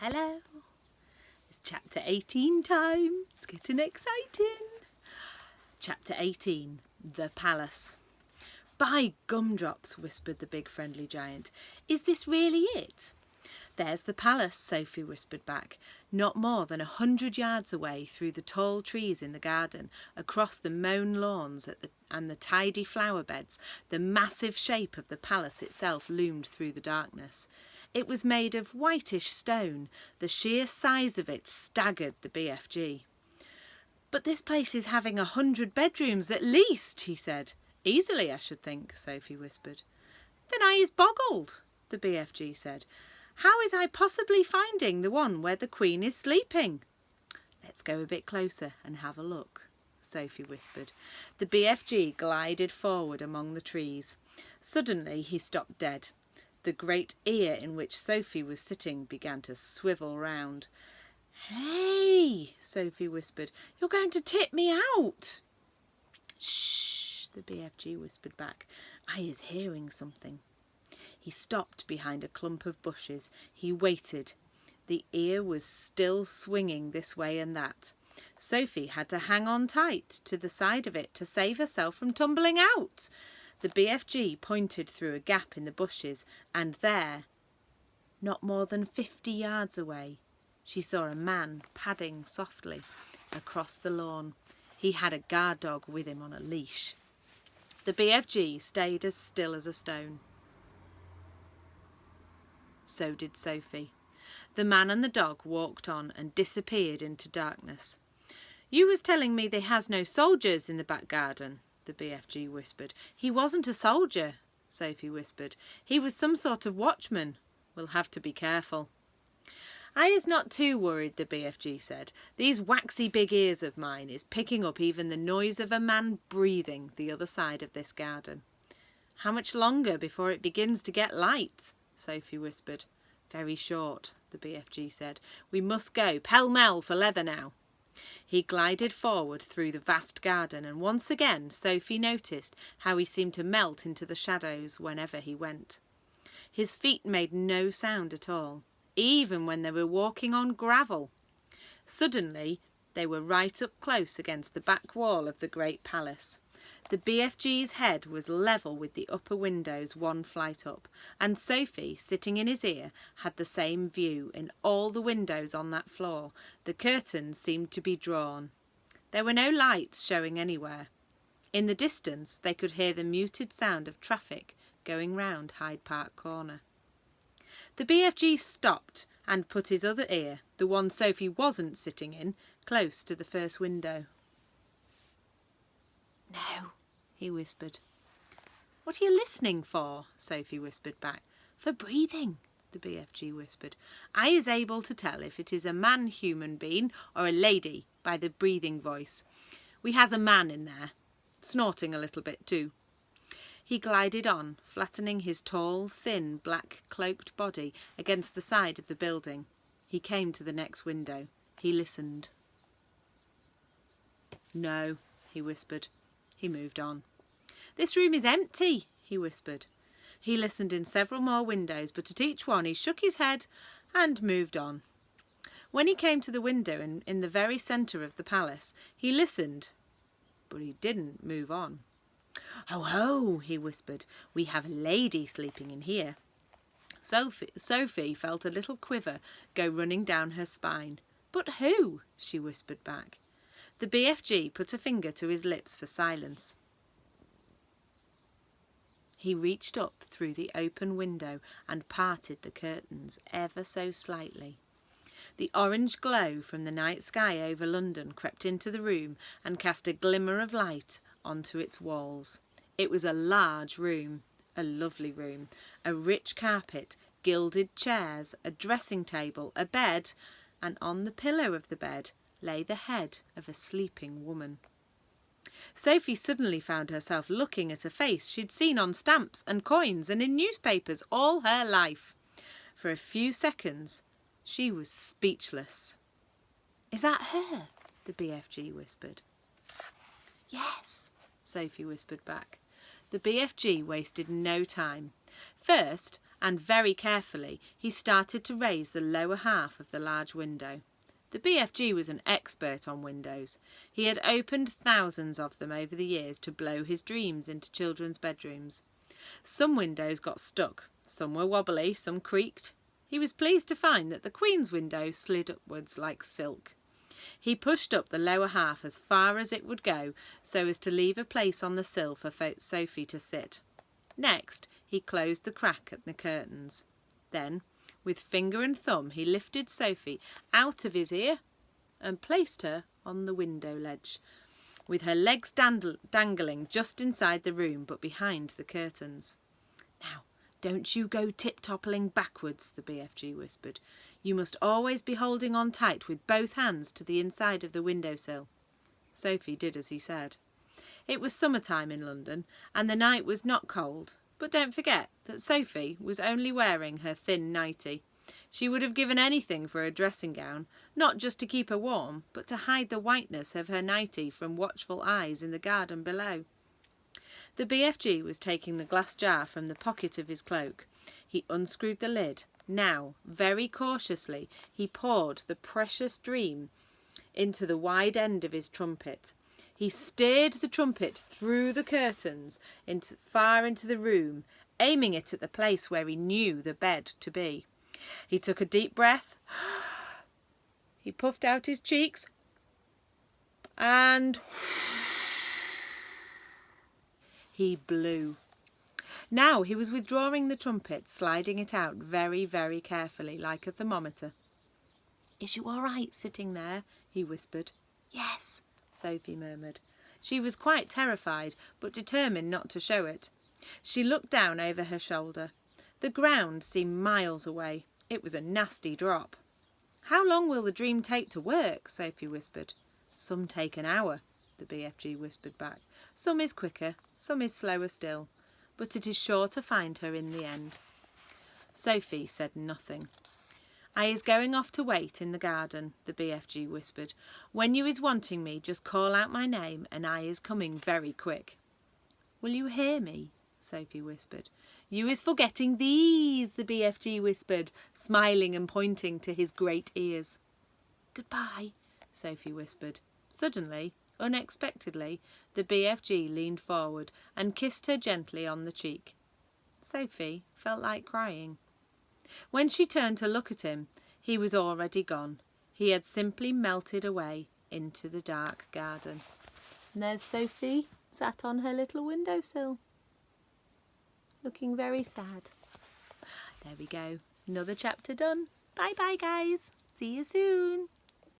Hello. It's chapter 18 time. It's getting exciting. Chapter 18, The Palace. By gumdrops, whispered the big friendly giant. Is this really it? There's the palace, Sophie whispered back, not more than 100 yards away through the tall trees in the garden, across the mown lawns and the tidy flower beds. The massive shape of the palace itself loomed through the darkness. It was made of whitish stone. The sheer size of it staggered the BFG. But this place is having 100 bedrooms at least, he said. Easily, I should think, Sophie whispered. Then I is boggled, the BFG said. How is I possibly finding the one where the Queen is sleeping? Let's go a bit closer and have a look, Sophie whispered. The BFG glided forward among the trees. Suddenly he stopped dead. The great ear in which Sophie was sitting began to swivel round. Hey, Sophie whispered, you're going to tip me out. Shh, the BFG whispered back. I is hearing something. He stopped behind a clump of bushes. He waited. The ear was still swinging this way and that. Sophie had to hang on tight to the side of it to save herself from tumbling out. The BFG pointed through a gap in the bushes, and there, not more than 50 yards away, she saw a man padding softly across the lawn. He had a guard dog with him on a leash. The BFG stayed as still as a stone. So did Sophie. The man and the dog walked on and disappeared into darkness. You was telling me they has no soldiers in the back garden, the BFG whispered. He wasn't a soldier, Sophie whispered. He was some sort of watchman. We'll have to be careful. I is not too worried, the BFG said. These waxy big ears of mine is picking up even the noise of a man breathing the other side of this garden. How much longer before it begins to get light? Sophie whispered. Very short, the BFG said. We must go pell-mell for leather now. He glided forward through the vast garden, and once again Sophie noticed how he seemed to melt into the shadows whenever he went. His feet made no sound at all, even when they were walking on gravel. Suddenly they were right up close against the back wall of the great palace. The BFG's head was level with the upper windows 1 flight up, and Sophie, sitting in his ear, had the same view in all the windows on that floor. The curtains seemed to be drawn. There were no lights showing anywhere. In the distance they could hear the muted sound of traffic going round Hyde Park Corner. The BFG stopped and put his other ear, the one Sophie wasn't sitting in, close to the first window. No, he whispered. What are you listening for? Sophie whispered back. For breathing, the BFG whispered. I is able to tell if it is a man human being or a lady by the breathing voice. We has a man in there, snorting a little bit too. He glided on, flattening his tall, thin, black cloaked body against the side of the building. He came to the next window. He listened. No, he whispered. He moved on. This room is empty, he whispered. He listened in several more windows, but at each one he shook his head and moved on. When he came to the window in the very centre of the palace, he listened, but he didn't move on. Ho, ho, he whispered. We have a lady sleeping in here. Sophie felt a little quiver go running down her spine. But who? She whispered back. The BFG put a finger to his lips for silence. He reached up through the open window and parted the curtains ever so slightly. The orange glow from the night sky over London crept into the room and cast a glimmer of light onto its walls. It was a large room, a lovely room, a rich carpet, gilded chairs, a dressing table, a bed, and on the pillow of the bed lay the head of a sleeping woman. Sophie suddenly found herself looking at a face she'd seen on stamps and coins and in newspapers all her life. For a few seconds she was speechless. Is that her? The BFG whispered. Yes, Sophie whispered back. The BFG wasted no time. First, and very carefully he started to raise the lower half of the large window. The BFG was an expert on windows. He had opened thousands of them over the years to blow his dreams into children's bedrooms. Some windows got stuck, some were wobbly, some creaked. He was pleased to find that the Queen's window slid upwards like silk. He pushed up the lower half as far as it would go so as to leave a place on the sill for Sophie to sit. Next, he closed the crack at the curtains. Then, with finger and thumb, he lifted Sophie out of his ear and placed her on the window ledge, with her legs dangling just inside the room but behind the curtains. "Now, don't you go tip-toppling backwards," the BFG whispered. "You must always be holding on tight with both hands to the inside of the windowsill." Sophie did as he said. It was summertime in London, and the night was not cold, but don't forget that Sophie was only wearing her thin nightie. She would have given anything for a dressing gown, not just to keep her warm, but to hide the whiteness of her nightie from watchful eyes in the garden below. The BFG was taking the glass jar from the pocket of his cloak. He unscrewed the lid. Now, very cautiously, he poured the precious dream into the wide end of his trumpet. He steered the trumpet through the curtains far into the room, aiming it at the place where he knew the bed to be. He took a deep breath. He puffed out his cheeks and he blew. Now he was withdrawing the trumpet, sliding it out very, very carefully, like a thermometer. "Is you all right sitting there?" he whispered. "Yes," Sophie murmured. She was quite terrified, but determined not to show it. She looked down over her shoulder. The ground seemed miles away. It was a nasty drop. "How long will the dream take to work?" Sophie whispered. "Some take an hour," the BFG whispered back. "Some is quicker, some is slower still, but it is sure to find her in the end." Sophie said nothing. "I is going off to wait in the garden," the BFG whispered. "When you is wanting me, just call out my name and I is coming very quick." "Will you hear me?" Sophie whispered. "You is forgetting these," the BFG whispered, smiling and pointing to his great ears. "Goodbye," Sophie whispered. Suddenly, unexpectedly, the BFG leaned forward and kissed her gently on the cheek. Sophie felt like crying. When she turned to look at him, he was already gone. He had simply melted away into the dark garden. And there's Sophie sat on her little windowsill, looking very sad. There we go. Another chapter done. Bye bye, guys. See you soon.